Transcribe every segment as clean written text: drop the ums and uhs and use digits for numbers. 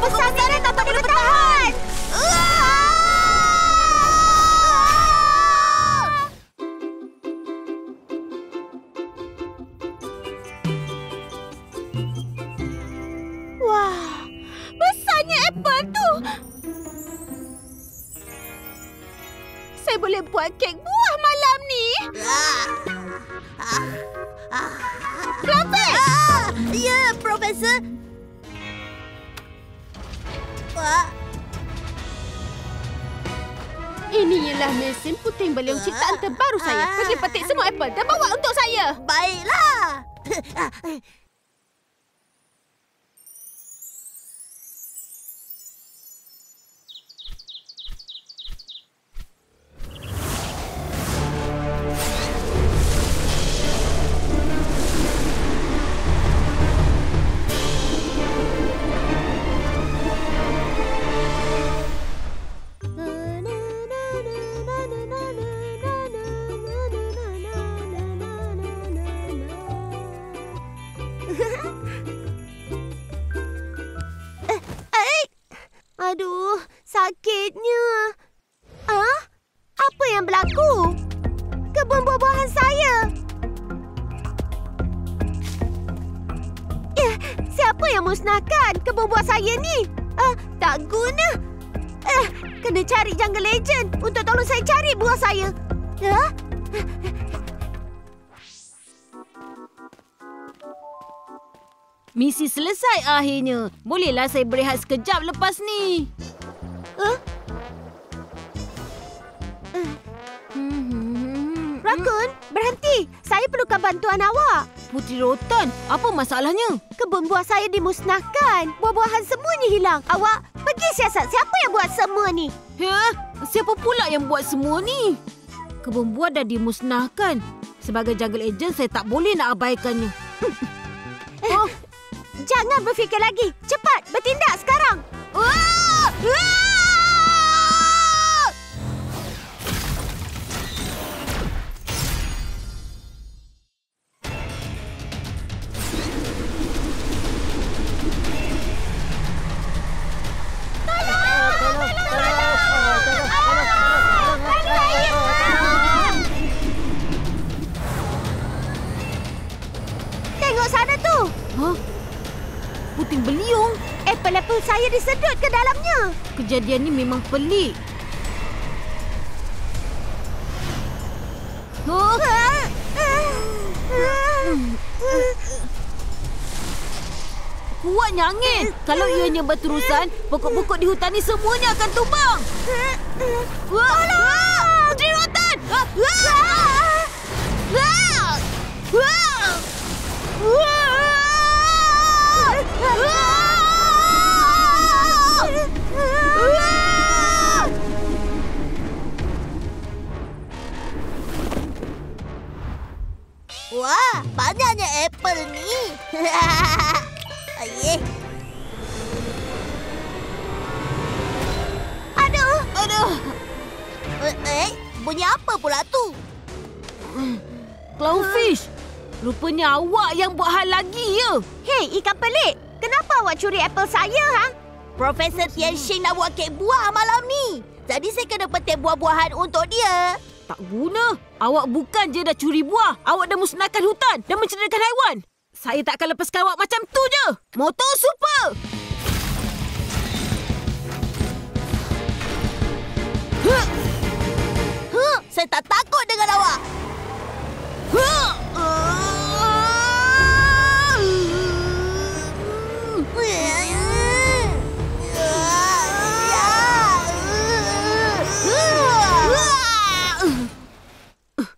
besar ni tak boleh bertahan. Wah, besarnya apple tu. Saya boleh buat kek buah malam ni. Clownfish! Ya, Profesor. Ini ialah mesin puting beliung ciptaan terbaru saya. Pergi petik semua apple dan bawa untuk saya. Baiklah. Aduh, sakitnya. Apa yang berlaku? Kebun buah-buahan saya. Siapa yang musnahkan kebun buah saya ni? Tak guna. Kena cari Jungle Legend untuk tolong saya cari buah saya. Misi selesai akhirnya. Bolehlah saya berehat sekejap lepas ni. Rakun, berhenti. Saya perlukan bantuan awak. Puteri Rotan, apa masalahnya? Kebun buah saya dimusnahkan. Buah-buahan semuanya hilang. Awak pergi siasat siapa yang buat semua ni? Siapa pula yang buat semua ni? Kebun buah dah dimusnahkan. Sebagai Jungle Agent, saya tak boleh nak abaikannya. Jangan berfikir lagi. Cepat, bertindak sekarang. Tengok sana tu. Puting beliung? Apple-apple saya disedut ke dalamnya. Kejadian ni memang pelik. Kuatnya angin. Kalau ianya berterusan, pokok-pokok di hutan ni semuanya akan tumbang. Puteri Rotan! Wah, banyaknya apple ni. Aduh. Bunyi apa pula tu? Clownfish, rupanya awak yang buat hal lagi ya? Hei, ikan pelik. Kenapa awak curi apple saya, Profesor Tian Xing nak buat kek buah malam ni. Jadi saya kena petik buah-buahan untuk dia. Tak guna. Awak bukan je dah curi buah. Awak dah musnahkan hutan dan mencederakan haiwan. Saya tak akan lepaskan awak macam tu je. Motor super! Saya tak takut dengan awak.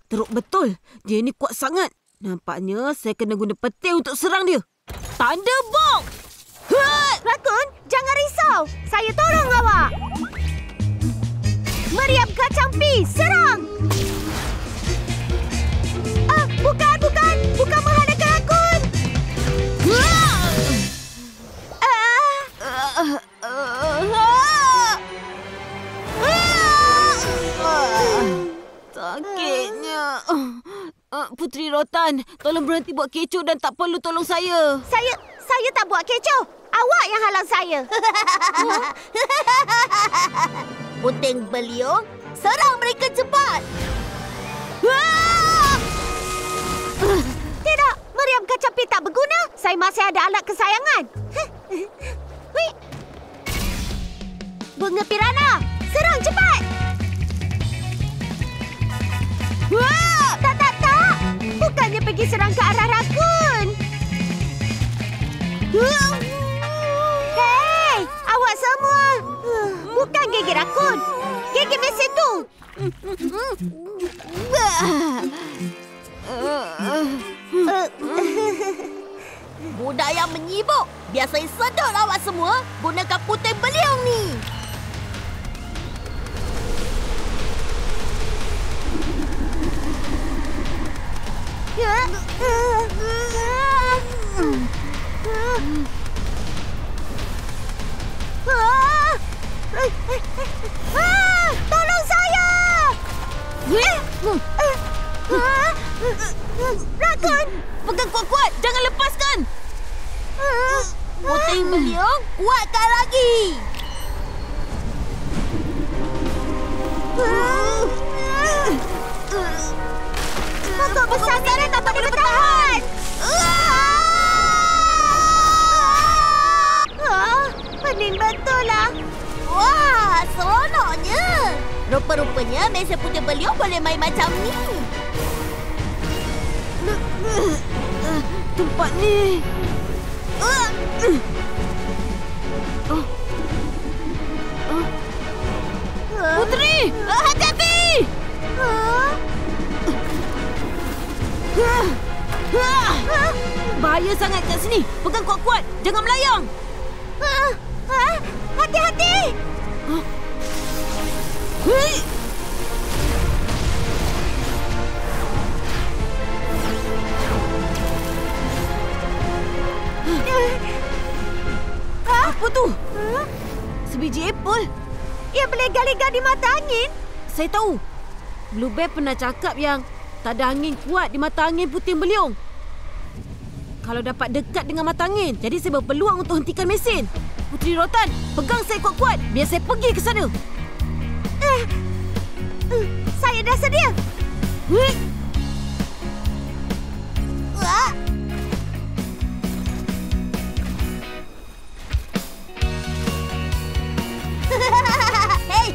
Teruk betul. Dia ni kuat sangat. Nampaknya saya kena guna peti untuk serang dia. Thunderbolt! Rakun, jangan risau. Saya tolong awak. Meriam kacang pi, serang! Bukan menghadakan rakun. Sakitnya. Puteri Rotan, tolong berhenti buat kecoh dan tak perlu tolong saya. Saya tak buat kecoh. Awak yang halang saya. Puting beliung, serang mereka cepat. Tidak, meriam kacapi tak berguna. Saya masih ada alat kesayangan. Hui. Bunga Pirana, serang cepat. Tak. Bukannya pergi serang ke arah rakun. Hei, awak semua. Bukan gigi rakun. Gigi mesin tu. Budak yang menyibuk. Biar saya sedot awak semua gunakan puting beliung ni. Tolong saya! Rakun! Pegang kuat-kuat. Jangan lepaskan. Puting beliung, kuatkan lagi. Pokok besar ni tak boleh bertahan. Pening betul lah. Wah, seronoknya. Rupa-rupanya mesin puting beliung boleh main macam ni. Tempat ni. Putri! Hati-hati! Bahaya sangat kat sini. Pegang kuat-kuat. Jangan melayang. Hati-hati! Apa tu? Sebiji apple. Ia boleh galigar di mata angin. Saya tahu. Blue Bear pernah cakap yang tak ada angin kuat di mata angin puting beliung. Kalau dapat dekat dengan mata angin, jadi saya berpeluang untuk hentikan mesin. Putri Rotan, pegang saya kuat-kuat biar saya pergi ke sana. Saya dah sedia.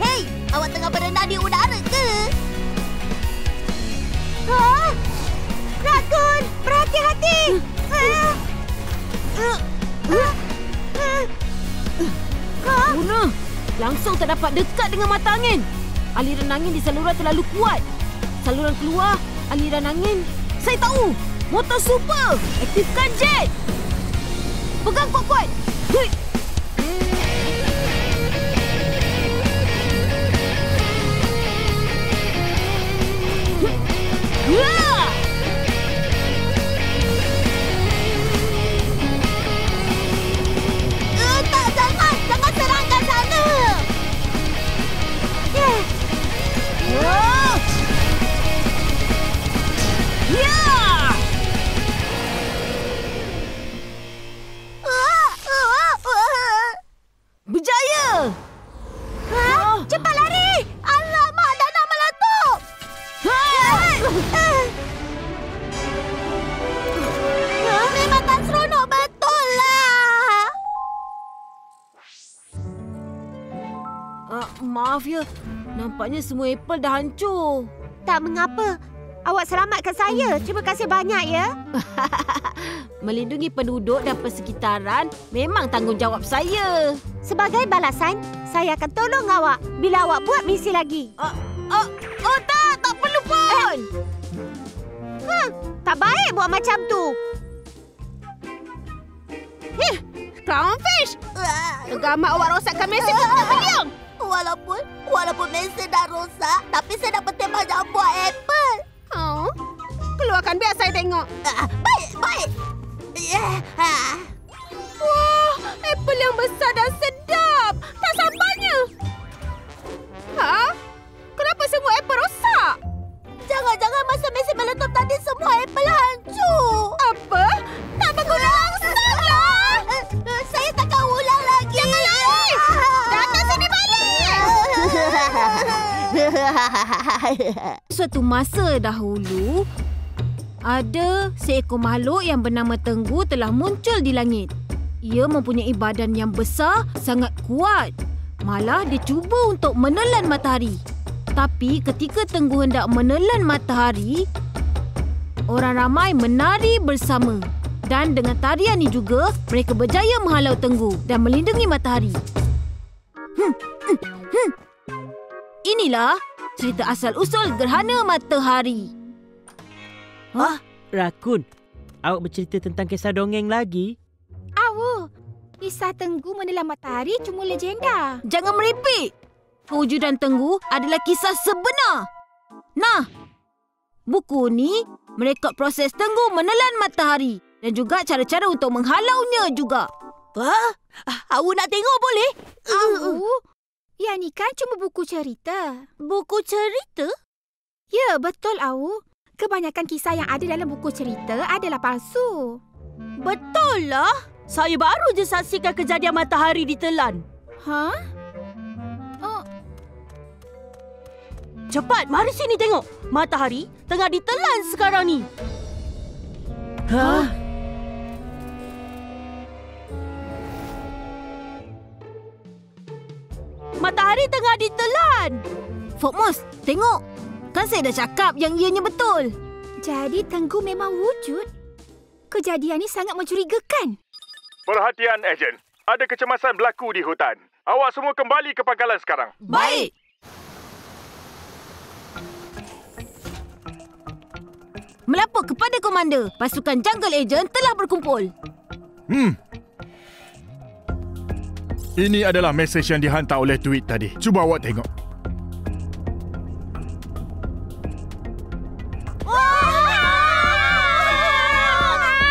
Hei, awak tengah berenang di udara ke? Rakun, berhati-hati. Guna. Langsung tak dapat dekat dengan mata angin. Aliran angin di saluran terlalu kuat. Saluran keluar, aliran angin. Saya tahu. Motor super. Aktifkan jet. Pegang kuat-kuat. Jangan serangkan sana. Berjaya! Cepat lari. Alamak, dah nak meletup. Memang tak seronok betul lah. Maaf ya. Nampaknya semua apple dah hancur. Tak mengapa. Awak selamatkan saya. Terima kasih banyak ya. Melindungi penduduk dan persekitaran memang tanggungjawab saya. Sebagai balasan, saya akan tolong awak bila awak buat misi lagi. Tak perlu pun. Tak baik buat macam tu. Clownfish! Gegamak awak rosakkan mesin puting beliung. Walaupun mesin dah rosak, tapi saya dah petik banyak buah apple. Keluarkan biar saya tengok. Baik. Wah, apple yang besar dan sedap. Tak sabarnya. Kenapa semua apple rosak? Jangan-jangan masa mesin meletup tadi semua apple hancur. Apa? Tak berguna langsung lah. Saya takkan Suatu masa dahulu, ada seekor makhluk yang bernama Tenggu telah muncul di langit. Ia mempunyai badan yang besar, sangat kuat. Malah dia cuba untuk menelan matahari. Tapi ketika Tenggu hendak menelan matahari, orang ramai menari bersama. Dan dengan tarian ini juga, mereka berjaya menghalau Tenggu dan melindungi matahari. Inilah cerita asal-usul gerhana matahari. Rakun, awak bercerita tentang kisah dongeng lagi? Kisah Tenggu menelan matahari cuma legenda. Jangan merepek. Kewujudan Tenggu adalah kisah sebenar. Nah, buku ni merekod proses Tenggu menelan matahari dan juga cara-cara untuk menghalaunya juga. Awak nak tengok boleh? Yang ni kan cuma buku cerita. Buku cerita? Ya, betul, Awu. Kebanyakan kisah yang ada dalam buku cerita adalah palsu. Betul lah. Saya baru je saksikan kejadian matahari ditelan. Cepat, mari sini tengok. Matahari tengah ditelan sekarang ni. Matahari tengah ditelan. Fokmos, tengok. Kan saya dah cakap yang ianya betul. Jadi Tenggu memang wujud? Kejadian ni sangat mencurigakan. Perhatian, ejen. Ada kecemasan berlaku di hutan. Awak semua kembali ke pangkalan sekarang. Baik. Melapor kepada komander. Pasukan Jungle Agent telah berkumpul. Ini adalah mesej yang dihantar oleh tweet tadi. Cuba awak tengok.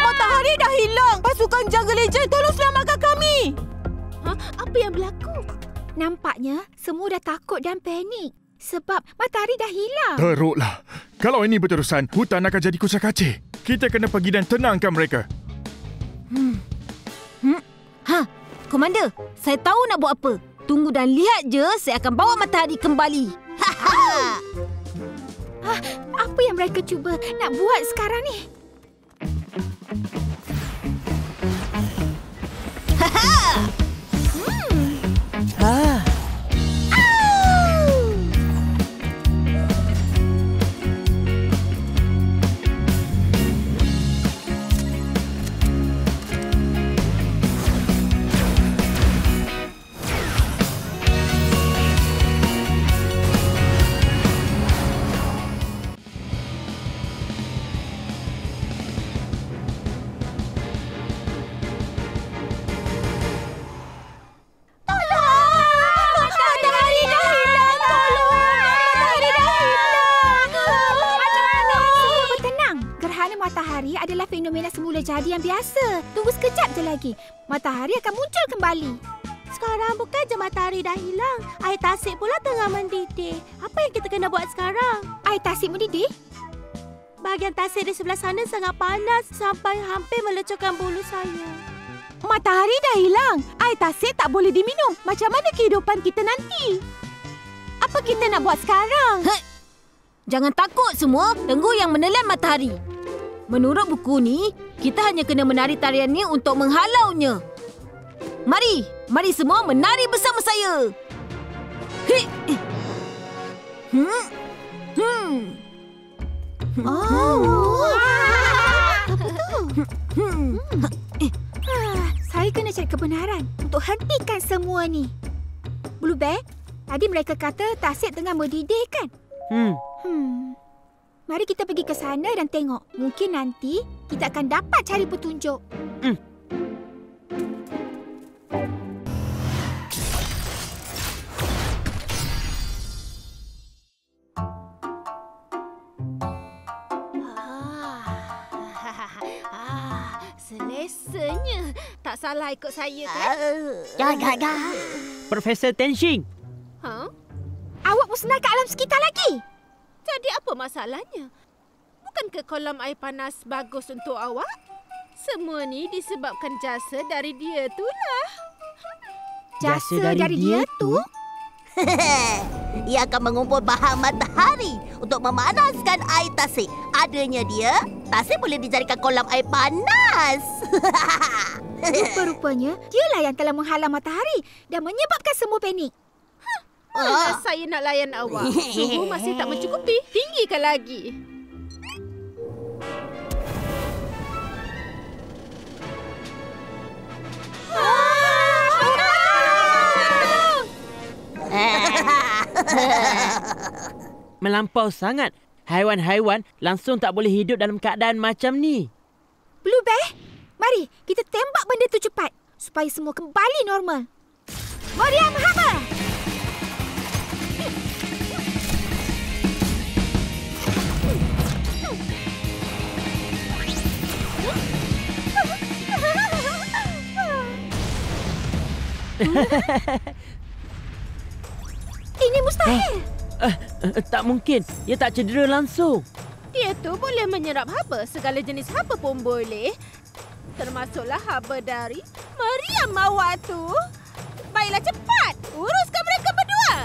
Matahari dah hilang. Pasukan Jungle Agent, tolong selamatkan kami. Apa yang berlaku? Nampaknya semua dah takut dan panik. Sebab matahari dah hilang. Teruklah. Kalau ini berterusan, hutan akan jadi kucak-kacir. Kita kena pergi dan tenangkan mereka. Komander, saya tahu nak buat apa. Tunggu dan lihat je, saya akan bawa matahari kembali. Apa yang mereka cuba nak buat sekarang ni? Matahari adalah fenomena semula jadi yang biasa. Tunggu sekejap je lagi. Matahari akan muncul kembali. Sekarang bukan je matahari dah hilang. Air tasik pula tengah mendidih. Apa yang kita kena buat sekarang? Air tasik mendidih? Bahagian tasik di sebelah sana sangat panas sampai hampir melecurkan bulu saya. Matahari dah hilang. Air tasik tak boleh diminum. Macam mana kehidupan kita nanti? Apa kita nak buat sekarang? Jangan takut semua. Tenggu yang menelan matahari. Menurut buku ni, kita hanya kena menari tarian ni untuk menghalaunya. Mari semua menari bersama saya. Saya kena cari kebenaran untuk hentikan semua ni. Bluebell, tadi mereka kata tasik tengah mendidih kan? Mari kita pergi ke sana dan tengok. Mungkin nanti kita akan dapat cari petunjuk. Selesanya. Tak salah ikut saya kan? Jangan. Profesor Tenshing. Awak musnah ke alam sekitar lagi? Jadi apa masalahnya? Bukankah kolam air panas bagus untuk awak? Semua ni disebabkan jasa dari dia itulah. Jasa dari dia tu? Ia akan mengumpul bahan matahari untuk memanaskan air tasik. Adanya dia, tasik boleh dijadikan kolam air panas. Rupa-rupanya, dialah yang telah menghalang matahari dan menyebabkan semua panik. Alah, saya nak layan awak. Suhu masih tak mencukupi. Tinggikan lagi. Melampau sangat. Haiwan-haiwan langsung tak boleh hidup dalam keadaan macam ni. Blue Bear, mari kita tembak benda tu cepat supaya semua kembali normal. Moriam Hammer! Ini mustahil. Tak mungkin. Ia tak cedera langsung. Dia tu boleh menyerap haba. Segala jenis haba pun boleh. Termasuklah haba dari meriam awak tu. Baiklah cepat. Uruskan mereka berdua.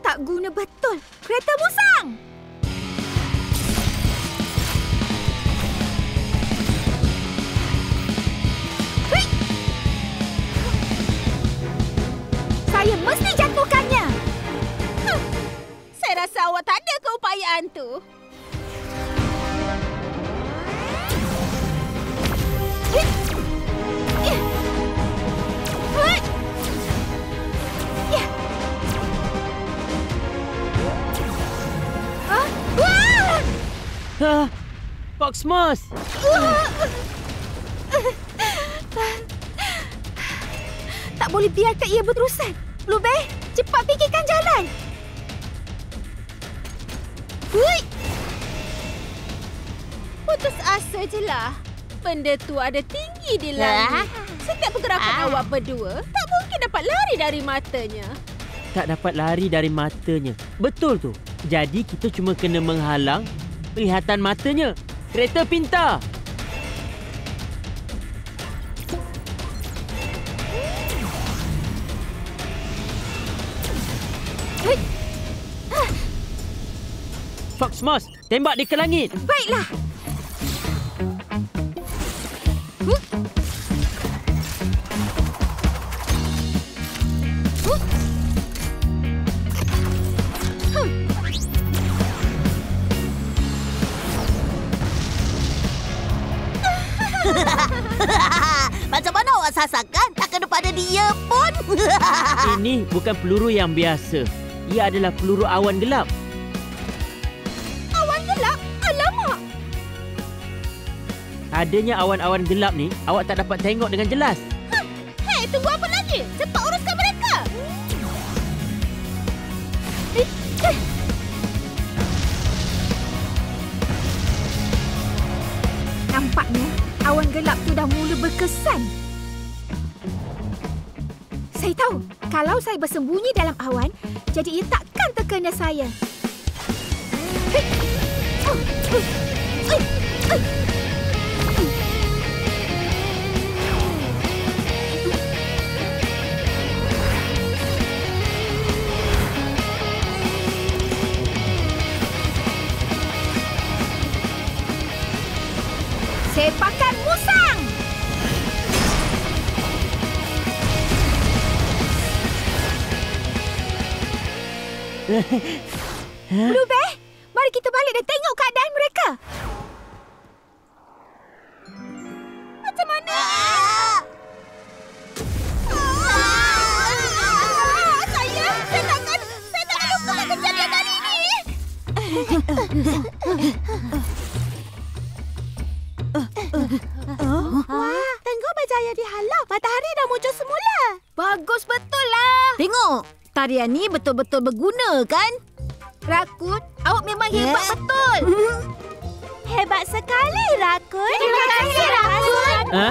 Tak guna betul. Kereta musang! Saya mesti jatuhkannya. Saya rasa awak tak ada keupayaan tu. Foxmoss! Tak boleh biarkan ia berterusan. Blue Bear, cepat fikirkan jalan. Hui! Putus asa je lah. Benda tu ada tinggi di langit. Setiap pergerakan awak berdua tak mungkin dapat lari dari matanya. Tak dapat lari dari matanya. Betul tu. Jadi kita cuma kena menghalang penglihatan matanya. Kereta pintar! Foxmoss, tembak dia ke langit. Baiklah. Macam mana awak sasarkan? Tak kena pada dia pun. Ini bukan peluru yang biasa. Ia adalah peluru awan gelap. Awan gelap? Alamak! Adanya awan-awan gelap ni, awak tak dapat tengok dengan jelas. Hei, tunggu apa lagi? Cepat uruskan mereka! Nampaknya awan gelap tu dah mula berkesan. Saya tahu, kalau saya bersembunyi dalam awan, jadi ia takkan terkena saya. Sepakan musang! Blue Bear, mari kita balik dan tengok keadaan mereka. Macam mana? Saya takkan lupakan kejadian hari ini. Wah, tengok berjaya dihalau. Matahari dah muncul semula. Bagus betul lah. Tengok, tarian ni betul-betul berguna kan? Rakun, awak memang hebat betul. Hebat sekali, Rakun. Terima kasih, Rakun. Ha?